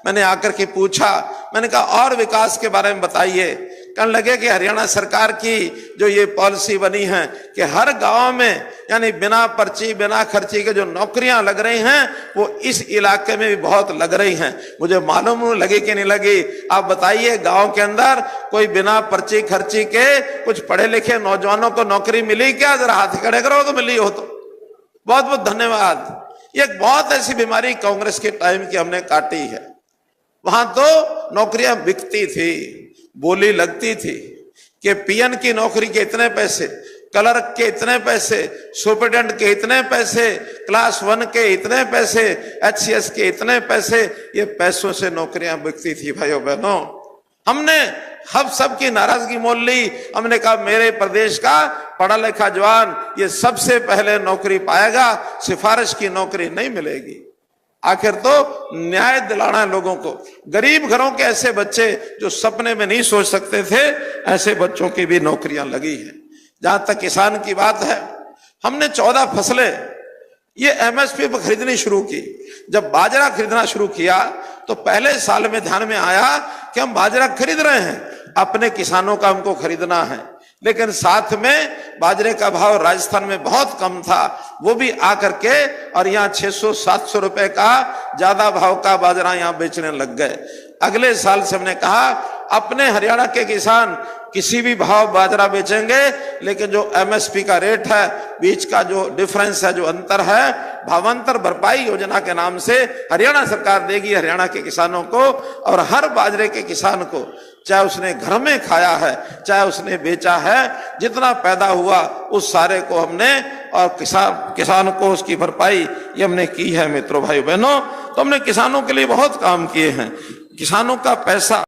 मैंने आकर के पूछा, मैंने कहा और विकास के बारे में बताइए। कहने लगे कि हरियाणा सरकार की जो ये पॉलिसी बनी है कि हर गांव में यानी बिना पर्ची बिना खर्ची के जो नौकरियां लग रही हैं वो इस इलाके में भी बहुत लग रही हैं। मुझे मालूम लगी कि नहीं लगी, आप बताइए गांव के अंदर कोई बिना पर्ची खर्ची के कुछ पढ़े लिखे नौजवानों को नौकरी मिली क्या? जरा हाथ खड़े करो तो मिली हो तो। बहुत बहुत धन्यवाद। ये एक बहुत ऐसी बीमारी कांग्रेस के टाइम की हमने काटी है। वहां तो नौकरियां बिकती थी, बोली लगती थी कि पीएन की नौकरी के इतने पैसे, क्लर्क के इतने पैसे, सुपरिटेंडेंट के इतने पैसे, क्लास 1 के इतने पैसे, एचसीएस के इतने पैसे। ये पैसों से नौकरियां बिकती थी भाइयों बहनों। हमने हम सब की नाराजगी मोल ली। हमने कहा मेरे प्रदेश का पढ़ा लिखा जवान ये सबसे पहले नौकरी पाएगा, सिफारिश की नौकरी नहीं मिलेगी। आखिर तो न्याय दिलाना है लोगों को। गरीब घरों के ऐसे बच्चे जो सपने में नहीं सोच सकते थे, ऐसे बच्चों की भी नौकरियां लगी हैं। जहां तक किसान की बात है, हमने 14 फसलें ये एमएसपी पर खरीदनी शुरू की। जब बाजरा खरीदना शुरू किया तो पहले साल में ध्यान में आया कि हम बाजरा खरीद रहे हैं, अपने किसानों का हमको खरीदना है। लेकिन साथ में बाजरे का भाव राजस्थान में बहुत कम था, वो भी आकर के और यहाँ 600-700 रुपए का ज्यादा भाव का बाजरा यहाँ बेचने लग गए। अगले साल से हमने कहा अपने हरियाणा के किसान किसी भी भाव बाजरा बेचेंगे, लेकिन जो एमएसपी का रेट है, बीच का जो डिफरेंस है, जो अंतर है, भावांतर भरपाई योजना के नाम से हरियाणा सरकार देगी हरियाणा के किसानों को। और हर बाजरे के किसान को, चाहे उसने घर में खाया है चाहे उसने बेचा है, जितना पैदा हुआ उस सारे को हमने और किसान को उसकी भरपाई ये हमने की है। मित्रों भाई बहनों, तो हमने किसानों के लिए बहुत काम किए हैं। किसानों का पैसा